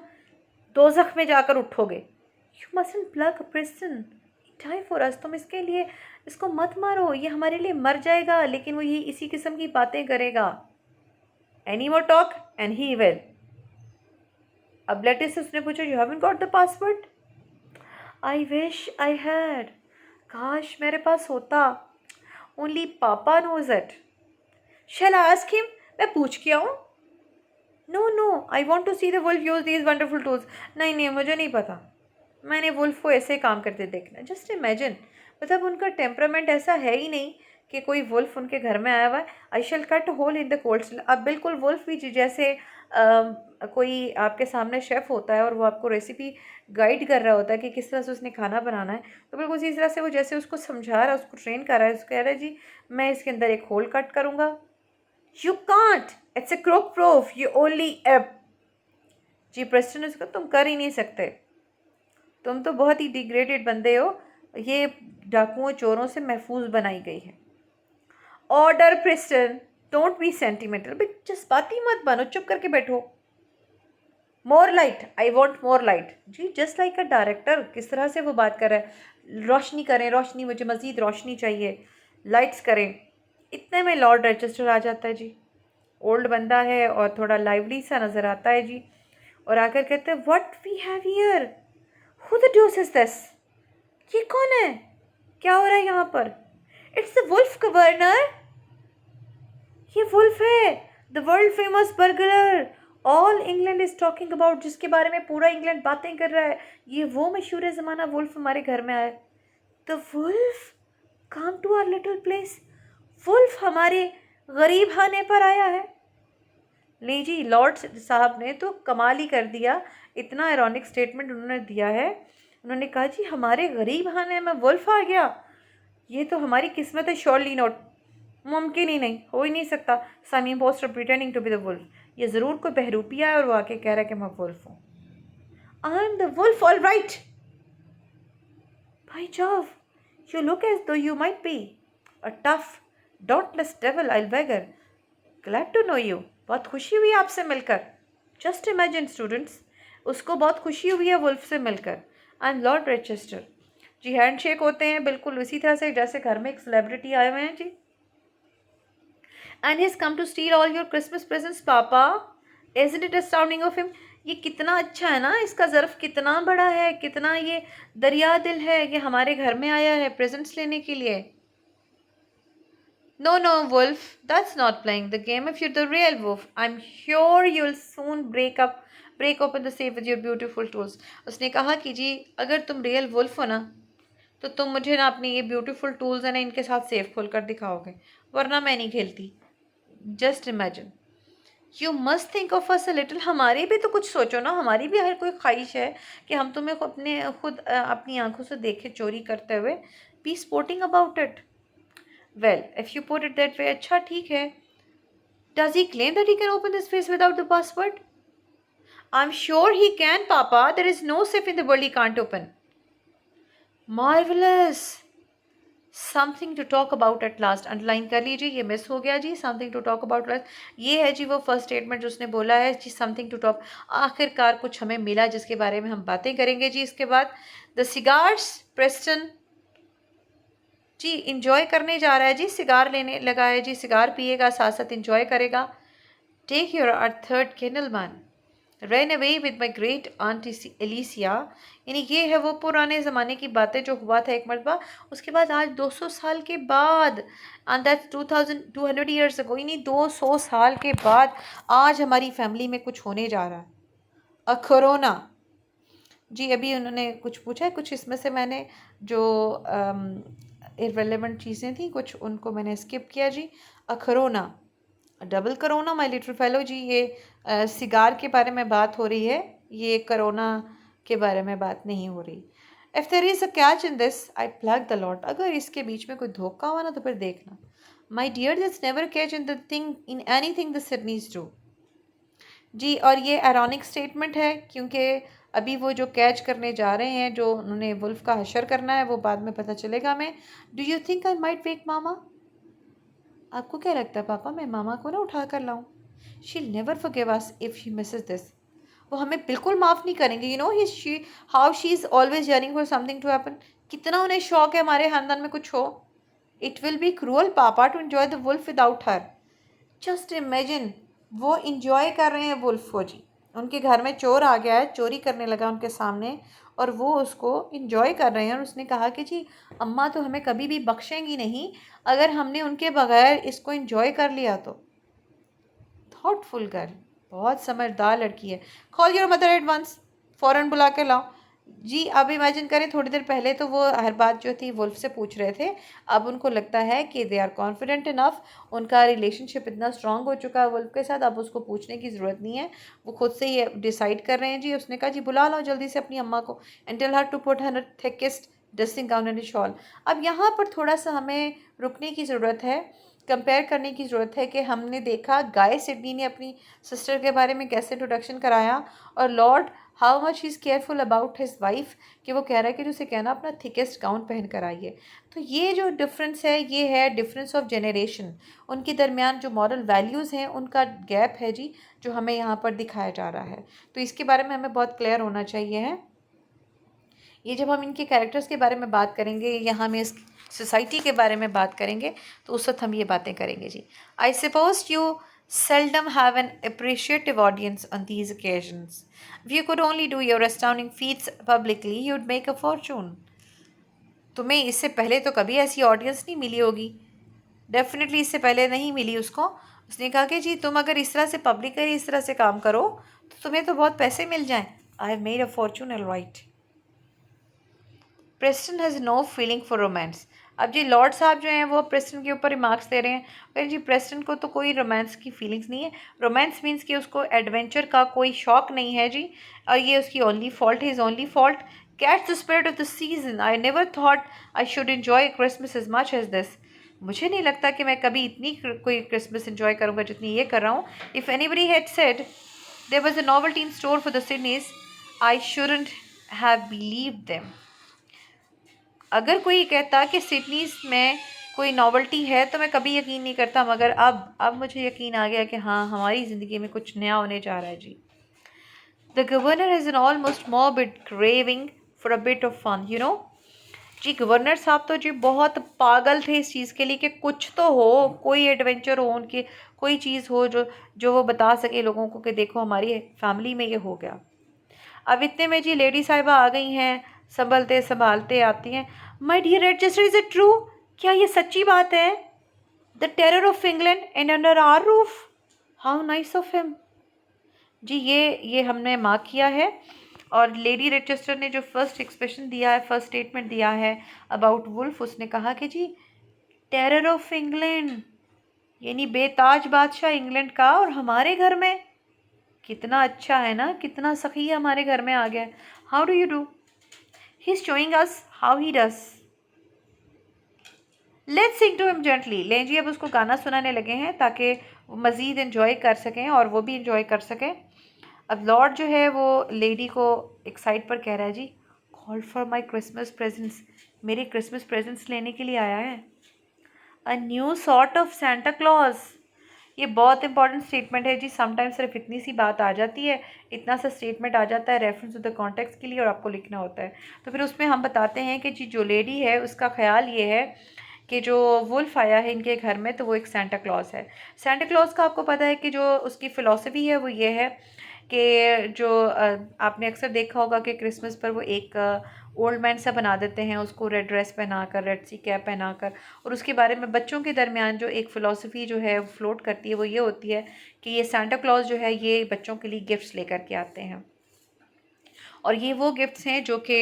दोज़ख में जाकर उठोगे। You mustn't plug Preston, die for us, तुम इसके लिए इसको मत मारो, ये हमारे लिए मर जाएगा, लेकिन वो ये इसी किस्म की बातें करेगा। Any more talk and he will. अब लेटेस्ट से उसने पूछा, you haven't got the password? I wish I had, काश मेरे पास होता। Only papa knows it. Shall I ask him, मैं पूछ के आऊँ? No no, I want to see the Wolf use these wonderful tools. नहीं नहीं, मुझे नहीं पता, मैंने वुल्फ को ऐसे काम करते देखना। जस्ट इमेजिन, मतलब उनका टेम्परामेंट ऐसा है ही नहीं कि कोई वुल्फ उनके घर में आया हुआ है। I shall cut hole in the cold steel. अब बिल्कुल वुल्फ भी जैसे कोई आपके सामने शेफ़ होता है और वो आपको रेसिपी गाइड कर रहा होता है कि किस तरह से उसने खाना बनाना है, तो बिल्कुल उसी तरह से वो जैसे उसको समझा रहा है, उसको ट्रेन कर रहा है, उसको कह रहा है जी मैं इसके अंदर एक होल कट करूँगा। You can't, it's a crook proof, you only ape. जी प्रेस्टन, उसको तुम कर ही नहीं सकते, तुम तो बहुत ही डिग्रेडेड बंदे हो, ये डाकुओं चोरों से महफूज बनाई गई है। Order Preston, don't be sentimental, but जज्बाती मत बनो, चुप करके बैठो। More light, I want more light. जी जस्ट लाइक अ डायरेक्टर, किस तरह से वो बात कर रहा है, रोशनी करें, रोशनी, मुझे मज़ीद रोशनी चाहिए, लाइट्स करें। इतने में लॉर्ड रेचेस्टर आ जाता है जी। ओल्ड बंदा है और थोड़ा लाइवली सा नज़र आता है जी, और आकर कहते हैं, what we have here, who the deuce is this, ये कौन है, क्या हो रहा है यहाँ पर? इट्स द वुल्फ गवर्नर, ये वुल्फ है, the world famous burglar, all England is talking about, जिसके बारे में पूरा इंग्लैंड बातें कर रहा है, ये वो मशहूर ज़माना वुल्फ हमारे घर में आया। The Wolf come to our little place, Wolf हमारे गरीब खाने पर आया है। नहीं जी, लॉर्ड साहब ने तो कमाल ही कर दिया, इतना आयरॉनिक स्टेटमेंट उन्होंने दिया है। उन्होंने कहा जी हमारे गरीब खाने में वुल्फ आ गया, ये तो हमारी किस्मत है, श्योरली नॉट, मुमकिन ही नहीं, हो ही नहीं सकता। Some impostor pretending to be the wolf, ये ज़रूर कोई बहरूपिया है और वो आके कह रहा है कि मैं वुल्फ हूँ। I am the wolf all right. By Jove, you look as though you might be a tough dauntless devil, I beggar, glad to know you, बहुत खुशी हुई आपसे मिलकर। जस्ट इमेजिन स्टूडेंट्स, उसको बहुत खुशी हुई है वुल्फ से मिलकर। I am Lord Rechester. जी हैंडशेक होते हैं बिल्कुल उसी तरह से जैसे घर में एक सेलिब्रिटी आए हुए हैं जी। And he has come to steal all your Christmas presents papa, isn't it astounding of him, ये कितना अच्छा है ना, इसका ज़र्फ कितना बड़ा है, कितना ये दरिया दिल है, ये हमारे घर में आया है प्रेजेंट्स लेने के लिए। No, no, Wolf, that's not playing the game. If you're the real Wolf, I'm sure you'll soon break open the safe with your beautiful tools. उसने कहा कि जी अगर तुम रियल वुल्फ हो ना, तो तुम मुझे ना अपनी ये ब्यूटीफुल टूल्स है ना इनके साथ सेफ खोल कर दिखाओगे, वरना मैं नहीं खेलती। Just imagine, you must think of us a little, हमारी भी तो कुछ सोचो ना, हमारी भी हर कोई ख्वाहिश है कि हम तुम्हें खुद अपनी आंखों से देखे चोरी करते हुए। Be sporting about it. Well, if you put it that way, अच्छा ठीक है। Does he claim that he can open this face without the password? I'm sure he can, Papa. There is no safe in the world he can't open. Marvelous. Something to talk about at last, underline कर लीजिए, ये miss हो गया जी। Something to talk about last, ये है जी वो first statement जो उसने बोला है जी, समथिंग टू टॉक, आखिरकार कुछ हमें मिला जिसके बारे में हम बातें करेंगे जी। इसके बाद the cigars, Preston ji enjoy करने जा रहा है जी, सिगार लेने लगा है जी, सिगार पिएगा साथ साथ इंजॉय करेगा। Take your R third Canalman, run away with my great aunt Alicia, यानी ये है वो पुराने ज़माने की बातें जो हुआ था एक मरतबा, उसके बाद आज 200 साल के बाद, एंड दैट्स 2200 ईयर्स अगो, यानी 200 साल के बाद आज हमारी फैमिली में कुछ होने जा रहा है। अ कोरोना जी, अभी उन्होंने कुछ पूछा है, कुछ इसमें से मैंने जो इररेलेवेंट चीज़ें थी कुछ उनको मैंने स्किप किया जी। A corona, double corona my little fellow जी, ये सिगार के बारे में बात हो रही है, ये करोना के बारे में बात नहीं हो रही। If there is a catch in this I plug the lot, अगर इसके बीच में कोई धोखा हुआ ना तो फिर देखना। My dear this never catch in the thing in anything the Sidneys do जी, और ये एरोनिक स्टेटमेंट है क्योंकि अभी वो जो कैच करने जा रहे हैं, जो उन्होंने वुल्फ का हशर करना है, वो बाद में पता चलेगा हमें। Do you think I might wake mama, आपको क्या लगता है पापा मैं मामा को ना उठा कर लाऊं? She never forgive us if she misses this, वो हमें बिल्कुल माफ़ नहीं करेंगे। You know he she how she is always yearning for something to happen, कितना उन्हें शौक है हमारे खानदान में कुछ हो। It will be cruel papa to enjoy the Wolf without her, just imagine, वो इंजॉय कर रहे हैं वुल्फ को जी, उनके घर में चोर आ गया है, चोरी करने लगा उनके सामने, और वो उसको इंजॉय कर रहे हैं। और उसने कहा कि जी अम्मा तो हमें कभी भी बख्शेंगी नहीं अगर हमने उनके बगैर इसको इंजॉय कर लिया तो। थॉटफुल गर्ल, बहुत समझदार लड़की है। Call your mother at once, फ़ौरन बुला के लाओ जी। अब इमेजिन करें, थोड़ी देर पहले तो वो हर बात जो थी वुल्फ से पूछ रहे थे, अब उनको लगता है कि दे आर कॉन्फिडेंट इनफ, उनका रिलेशनशिप इतना स्ट्रांग हो चुका है वुल्फ के साथ, अब उसको पूछने की ज़रूरत नहीं है, वो खुद से ही डिसाइड कर रहे हैं जी। उसने कहा जी बुला लो जल्दी से अपनी अम्मा को, and tell her to put her thickest dressing gown and shawl. अब यहाँ पर थोड़ा सा हमें रुकने की ज़रूरत है, कंपेयर करने की ज़रूरत है कि हमने देखा गाय सिडनी ने अपनी सिस्टर के बारे में कैसे इंट्रोडक्शन कराया, और Lord how much is careful about his wife, कि वो कह रहा है कि उसे कहना अपना थिकेस्ट गाउन पहन कर आइए। तो ये जो डिफरेंस है, ये है डिफरेंस ऑफ जनरेशन, उनके दरमियान जो मॉरल वैल्यूज़ हैं उनका गैप है जी, जो हमें यहाँ पर दिखाया जा रहा है। तो इसके बारे में हमें बहुत क्लियर होना चाहिए है। ये जब हम इनके कैरेक्टर्स के बारे में बात करेंगे, यहाँ हम इस सोसाइटी के बारे में बात करेंगे, तो उस वक्त हम ये बातें करेंगे जी। I suppose you seldom have an appreciative audience on these occasions. If you could only do your astounding feats publicly, you'd make a fortune. तुम्हें इससे पहले तो कभी ऐसी ऑडियंस नहीं मिली होगी, डेफिनेटली इससे पहले नहीं मिली उसको। उसने कहा कि जी तुम अगर इस तरह से पब्लिकली इस तरह से काम करो तो तुम्हें तो बहुत पैसे मिल जाएं। I have made a fortune all right. Preston has no feeling for romance. अब जी लॉर्ड साहब जो हैं वो प्रेस्टन के ऊपर रिमार्क्स दे रहे हैं, अरे जी प्रेस्टन को तो कोई रोमांस की फीलिंग्स नहीं है। रोमांस मीन्स कि उसको एडवेंचर का कोई शौक नहीं है जी, और ये उसकी ओनली फॉल्ट है, is only fault. Catch the spirit of the season, I never thought I should enjoy Christmas as much as this. मुझे नहीं लगता कि मैं कभी इतनी कोई क्रिसमस इन्जॉय करूँगा जितनी ये कर रहा हूँ। If anybody had said there was a novelty in store for the Sidneys, I shouldn't have believed them. अगर कोई कहता कि सिडनीज़ में कोई नॉवल्टी है तो मैं कभी यकीन नहीं करता, मगर अब मुझे यकीन आ गया कि हाँ हमारी ज़िंदगी में कुछ नया होने जा रहा है जी। The governor has an almost morbid craving for a bit of fun, you know जी। गवर्नर साहब तो जी बहुत पागल थे इस चीज़ के लिए कि कुछ तो हो, कोई एडवेंचर हो उनके, कोई चीज़ हो जो जो वो बता सके लोगों को कि देखो हमारी फैमिली में ये हो गया। अब इतने में जी लेडी साहिबा आ गई हैं, संभलते संभालते आती हैं। My dear register, is it true, क्या ये सच्ची बात है? The terror of England and under our roof, how nice of him. जी ये हमने मार्क किया है। और लेडी रजिस्टर ने जो फर्स्ट एक्सप्रेशन दिया है, फर्स्ट स्टेटमेंट दिया है अबाउट वुल्फ, उसने कहा कि जी टेरर ऑफ इंग्लैंड, यानी बेताज बादशाह इंग्लैंड का, और हमारे घर में, कितना अच्छा है ना, कितना सखी हमारे घर में आ गया। How do you do, he is showing us how he does, let's sing to him gently. लें जी अब उसको गाना सुनाने लगे हैं ताकि वो मज़ीद इन्जॉय कर सकें और वो भी इन्जॉय कर सकें। अब लॉर्ड जो है वो लेडी को एक साइड पर कह रहा है जी, call for my Christmas presents, मेरी क्रिसमस प्रेजेंट्स लेने के लिए आया है। A new sort of Santa Claus, ये बहुत इंपॉर्टेंट स्टेटमेंट है जी। समटाइम्स सिर्फ इतनी सी बात आ जाती है, इतना सा स्टेटमेंट आ जाता है रेफरेंस टू द कॉन्टेक्स्ट के लिए, और आपको लिखना होता है। तो फिर उसमें हम बताते हैं कि जी जो लेडी है उसका ख्याल ये है कि जो वुल्फ आया है इनके घर में तो वो एक सेंटा क्लॉज है। सेंटा क्लॉज का आपको पता है कि जो उसकी फ़िलॉसफी है वो ये है कि जो आपने अक्सर देखा होगा कि क्रिसमस पर वो एक ओल्ड मैन सा बना देते हैं उसको, रेड ड्रेस पहनाकर, रेड सी कैप पहनाकर, और उसके बारे में बच्चों के दरमियान जो एक फ़िलॉसफी जो है फ्लोट करती है वो ये होती है कि ये सेंटा क्लॉज जो है ये बच्चों के लिए गिफ्ट्स लेकर के आते हैं, और ये वो गिफ्ट्स हैं जो कि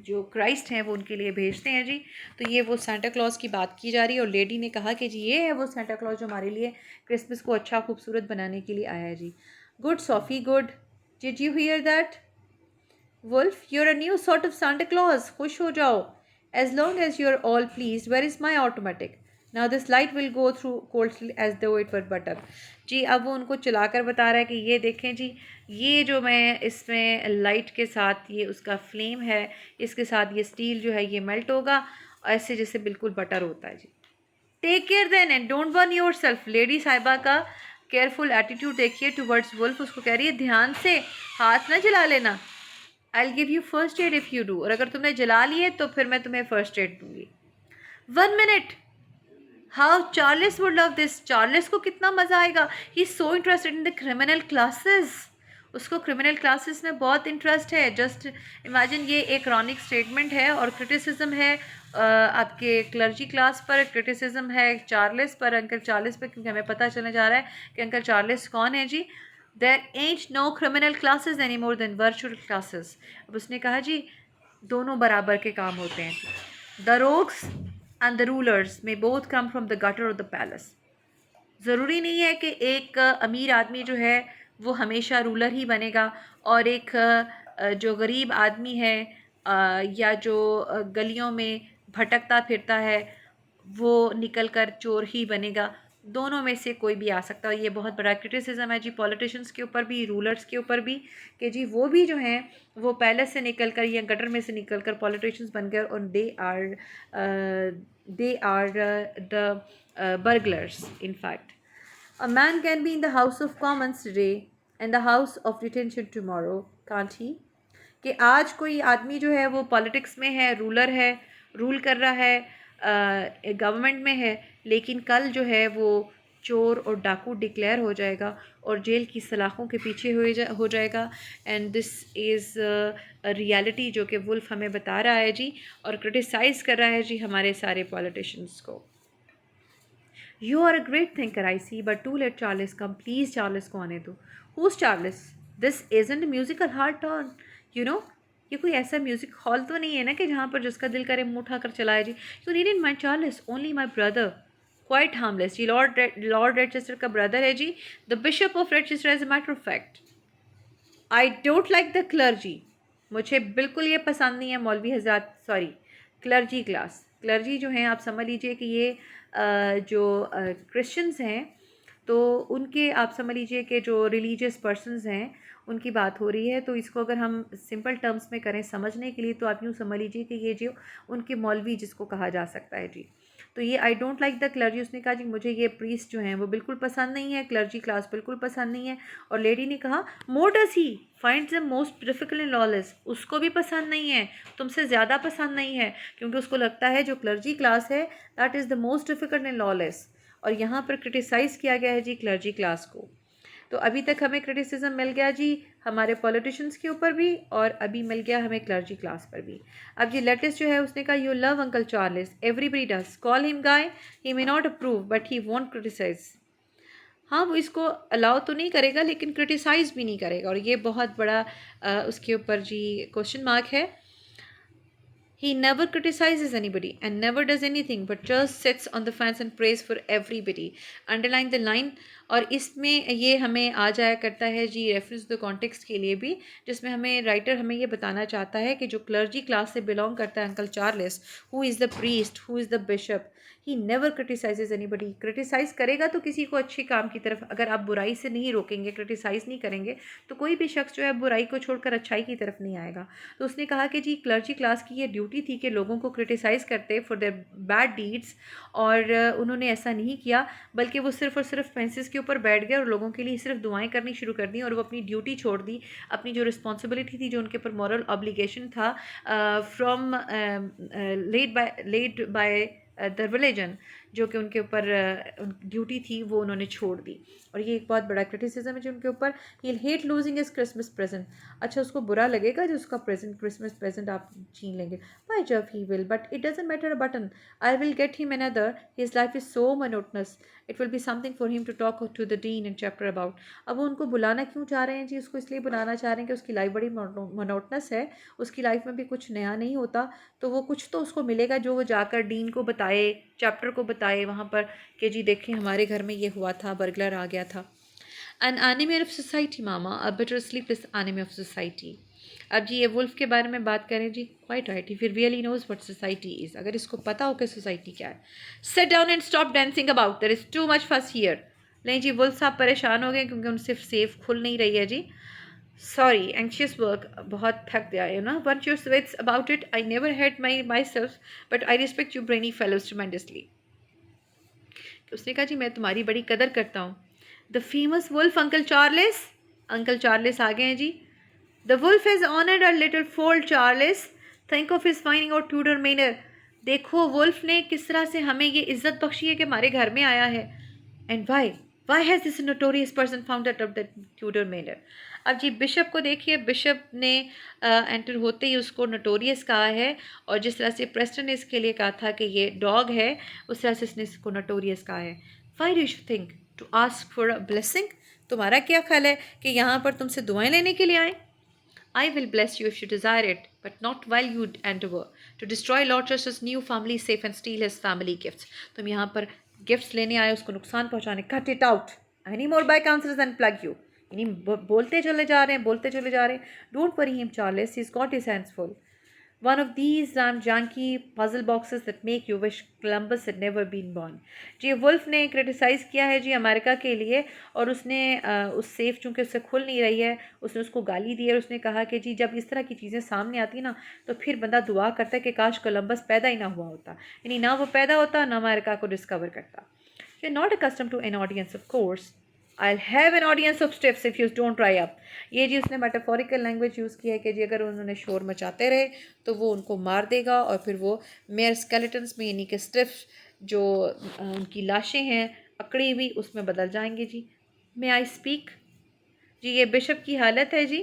जो क्राइस्ट हैं वो उनके लिए भेजते हैं जी। तो ये वो सेंटा क्लॉज की बात की जा रही है, और लेडी ने कहा कि जी ये है वो सेंटा क्लॉज जो हमारे लिए क्रिसमस को अच्छा खूबसूरत बनाने के लिए आया है जी। Good Sophie good, did you hear that? Wolf, you're a new sort of Santa Claus. खुश हो जाओ. As long as you're all pleased, where is my automatic? Now this light will go through coldly as though it were butter. जी अब वो उनको चलाकर बता रहा है कि ये देखें जी, ये जो मैं इसमें लाइट के साथ ये उसका फ्लेम है, इसके साथ ये स्टील जो है ये मेल्ट होगा ऐसे जैसे बिल्कुल बटर होता है जी। Take care then and don't burn yourself. Lady साहिबा का केयरफुल एटीट्यूड देखिए टुवर्ड्स वुल्फ, उसको कह रही है ध्यान से हाथ ना जला लेना। I give you first aid if you do, और अगर तुमने जला लिए तो फिर मैं तुम्हें फर्स्ट एड दूंगी। 1 minute, how Charles would love this. Charles को कितना मज़ा आएगा। He is so interested in the criminal classes, उसको क्रिमिनल क्लासेस में बहुत इंटरेस्ट है। जस्ट इमेजिन, ये एक रॉनिक स्टेटमेंट है और क्रिटिसिज्म है आपके क्लर्जी क्लास पर, क्रिटिसिज्म है चार्लिस पर, अंकल चार्लिस पर, क्योंकि हमें पता चलने जा रहा है कि अंकल चार्लिस कौन है जी। There ain't no criminal classes any more than virtual classes. अब उसने कहा जी दोनों बराबर के काम होते हैं जी। The rogues and the rulers may both come from the gutter of the palace. ज़रूरी नहीं है कि एक अमीर आदमी जो है वो हमेशा रूलर ही बनेगा, और एक जो गरीब आदमी है या जो गलियों में भटकता फिरता है वो निकल कर चोर ही बनेगा। दोनों में से कोई भी आ सकता है। ये बहुत बड़ा क्रिटिसिज्म है जी पॉलिटिशियंस के ऊपर भी, रूलर्स के ऊपर भी, कि जी वो भी जो हैं वो पैलेस से निकल कर या गटर में से निकल कर पॉलिटिशियंस बन गए, और they are the burglars in fact. A man can be in the House of Commons today and the House of Detention tomorrow, can't he? कि आज कोई आदमी जो है वो पॉलिटिक्स में है, रूलर है, रूल कर रहा है, गवर्नमेंट में है, लेकिन कल जो है वो चोर और डाकू डिक्लेयर हो जाएगा और जेल की सलाखों के पीछे हो जाएगा। एंड दिस इज़ रियलिटी जो कि वुल्फ हमें बता रहा है जी, और क्रिटिसाइज़ कर रहा है जी हमारे सारे पॉलिटिशियंस को। You are a great thinker, I see, but too late, Charles. Come, please, Charles को आने दो. Who's Charles? This isn't a musical hall turn. You know, ये कोई ऐसा म्यूज़िक हॉल तो नहीं है ना कि जहाँ पर जिसका दिल करे मुँह उठाकर चलाए जी। You needn't mind Charles, only my brother. Quite harmless. जी लॉर्ड रेडचेस्टर का ब्रदर है जी, the Bishop of Rochester as a matter of fact. I don't like the clergy, मुझे बिल्कुल ये पसंद नहीं है मौलवी हजरात, सॉरी क्लर्जी क्लास। क्लर्जी जो हैं आप समझ लीजिए कि ये जो क्रिश्चियंस हैं तो उनके आप समझ लीजिए कि जो रिलीजियस पर्सनस हैं उनकी बात हो रही है। तो इसको अगर हम सिंपल टर्म्स में करें समझने के लिए तो आप यूँ समझ लीजिए कि ये जो उनके मौलवी जिसको कहा जा सकता है जी। तो ये आई डोंट लाइक द क्लर्जी, उसने कहा जी मुझे ये प्रीस्ट जो हैं वो बिल्कुल पसंद नहीं है, क्लर्जी क्लास बिल्कुल पसंद नहीं है। और लेडी ने कहा more does he finds the most difficult in lawless, उसको भी पसंद नहीं है, तुमसे ज़्यादा पसंद नहीं है, क्योंकि उसको लगता है जो क्लर्जी क्लास है that is the most difficult in lawless. और यहाँ पर क्रिटिसाइज़ किया गया है जी क्लर्जी क्लास को। तो अभी तक हमें क्रिटिसिज्म मिल गया जी हमारे पॉलिटिशियंस के ऊपर भी, और अभी मिल गया हमें क्लर्जी क्लास पर भी। अब ये लेटेस्ट जो है उसने कहा you love uncle Charles, everybody does, call him guy, he may not approve but he won't criticise. हाँ वो इसको अलाउ तो नहीं करेगा लेकिन क्रिटिसाइज़ भी नहीं करेगा, और ये बहुत बड़ा उसके ऊपर जी क्वेश्चन मार्क है। He never criticizes anybody and never does anything but just sits on the fence and prays for everybody. Underline the line। और इसमें ये हमें आ जाया करता है जी रेफरेंस द कॉन्टेक्स्ट के लिए भी, जिसमें हमें राइटर हमें ये बताना चाहता है कि जो क्लर्जी क्लास से बिलोंग करता है uncle Charles, who is the priest, who is the bishop, he never criticizes anybody. Criticize करेगा तो किसी को अच्छे काम की तरफ, अगर आप बुराई से नहीं रोकेंगे, क्रिटिसाइज़ नहीं करेंगे, तो कोई भी शख्स जो है बुराई को छोड़कर अच्छाई की तरफ नहीं आएगा। तो उसने कहा कि जी क्लर्जी क्लास की ये ड्यूटी थी कि लोगों को क्रिटिसाइज़ करते फॉर देयर बैड डीड्स, और उन्होंने ऐसा नहीं किया, बल्कि वो सिर्फ़ और सिर्फ फेंसेस के ऊपर बैठ गए और लोगों के लिए सिर्फ दुआएं करनी शुरू कर दी, और वो अपनी ड्यूटी छोड़ दी, अपनी जो रिस्पॉन्सिबिलिटी थी, जो उनके ऊपर मॉरल ऑब्लिगेशन था from led by the religion, जो कि उनके ऊपर ड्यूटी थी, वो उन्होंने छोड़ दी। और ये एक बहुत बड़ा क्रिटिसिज्म है जो उनके ऊपर। He hate losing is Christmas present. अच्छा, उसको बुरा लगेगा जो उसका प्रेजेंट, क्रिसमस प्रेजेंट आप छीन लेंगे। बाय जब he will, but it doesn't matter a button. I will get him another, his life is so monotonous, it will be something for him to talk to the dean in chapter about. अब वो उनको बुलाना क्यों चाह रहे हैं जी? उसको इसलिए बुलाना चाह रहे हैं कि उसकी लाइफ बड़ी मोनोटनस है, उसकी लाइफ में भी कुछ नया नहीं होता, तो वो कुछ तो उसको मिलेगा जो वो जाकर डीन को बताए, चैप्टर को बताए वहाँ पर कि जी देखें हमारे घर में ये हुआ था, बर्गलर आ गया था। An enemy of society mama, a better sleepless enemy of society. अब जी ये वुल्फ के बारे में बात करें जी, क्वाइट राइट, ही फिर really knows what society is. अगर इसको पता हो कि सोसाइटी क्या है। Sit down and stop dancing about, there is too much fuss here. नहीं जी, वुल्फ साहब परेशान हो गए क्योंकि उनसे सेफ खुल नहीं रही है जी। Sorry, anxious work, बहुत थक गया, you know. Once your wits about it, I never had myself, but I respect you brainy fellows tremendously. उसने कहा जी मैं तुम्हारी बड़ी कदर करता हूँ। The famous wolf uncle Charles, uncle Charles आ गए हैं जी। The wolf has honoured a little fold Charles, think of his finding out Tudor Manor. देखो वुल्फ ने किस तरह से हमें ये इज्जत बख्शी है कि हमारे घर में आया है। And why has this notorious person found out of the Tudor Manor. अब जी बिशप को देखिए, बिशप ने एंटर होते ही उसको नोटोरियस कहा है, और जिस तरह से प्रेस्टन ने इसके लिए कहा था कि ये डॉग है, उस तरह से इसने इसको नोटोरियस कहा है। Why do you think to ask for a blessing? तुम्हारा क्या ख्याल है कि यहाँ पर तुमसे दुआएं लेने के लिए आए? I will bless you if you desire it, but not while you endeavor to destroy Lord Chester's new family safe and steal his family gifts. तुम यहाँ पर गिफ्ट्स लेने आए, उसको नुकसान पहुँचाने। Cut it out. Any more by counsels and plug you. यानी बोलते चले जा रहे हैं, बोलते चले जा रहे हैं। Don't worry him, Charles. He's got his hands full. One of these janky puzzle boxes that make you wish Columbus had never been born. जी वुल्फ ने क्रिटिसाइज़ किया है जी अमेरिका के लिए, और उसने उस सेफ चूँकि उससे खुल नहीं रही है, उसने उसको गाली दी है। उसने कहा कि जी जब इस तरह की चीज़ें सामने आती ना, तो फिर बंदा दुआ करता है कि काश कोलंबस पैदा ही ना हुआ होता, यानी ना वो पैदा होता ना अमेरिका को डिस्कवर करता। You are not accustomed to an audience of course, I'll have an audience of stiffs if you don't dry up. ये जी उसने मेटाफोरिकल लैंग्वेज यूज़ की है कि जी अगर उन्होंने शोर मचाते रहे तो वो उनको मार देगा, और फिर वो मेयर स्केलेटन्स में, यानी कि स्टिफ जो उनकी लाशें हैं अकड़ी हुई, उसमें बदल जाएंगे जी। मे आई स्पीक? जी ये बिशप की हालत है जी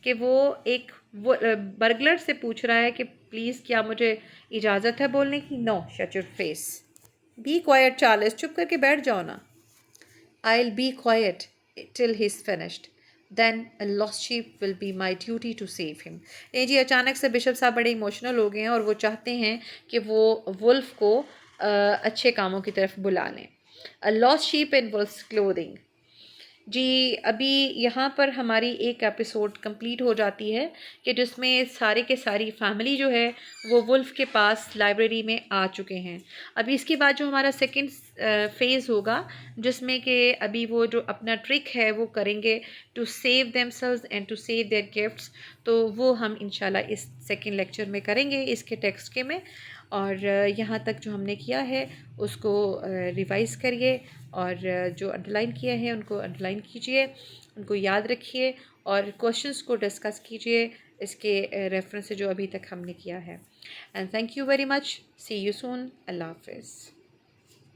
कि वो एक वो बर्गलर से पूछ रहा है कि प्लीज़ क्या मुझे इजाज़त है बोलने की? No, shut your face, be quiet Charles, चुप करके बैठ जाओ ना। I'll be quiet till he's finished. Then a lost sheep will be my duty to save him. नहीं जी, अचानक से बिशप साहब बड़े इमोशनल हो गए हैं, और वो चाहते हैं कि वो वुल्फ को अच्छे कामों की तरफ बुला लें। A lost sheep in wolf's clothing. जी अभी यहाँ पर हमारी एक एपिसोड कंप्लीट हो जाती है कि जिसमें सारे के सारी फैमिली जो है वो वुल्फ के पास लाइब्रेरी में आ चुके हैं। अभी इसके बाद जो हमारा सेकंड फेज़ होगा, जिसमें कि अभी वो जो अपना ट्रिक है वो करेंगे to save themselves and to save their gifts, तो वो हम इंशाल्लाह इस सेकंड लेक्चर में करेंगे इसके टेक्स्ट के में। और यहाँ तक जो हमने किया है उसको रिवाइज़ करिए, और जो अंडरलाइन किया है उनको अंडरलाइन कीजिए, उनको याद रखिए, और क्वेश्चंस को डिस्कस कीजिए इसके रेफरेंस से जो अभी तक हमने किया है। And thank you very much, see you soon, अल्लाह हाफिज़।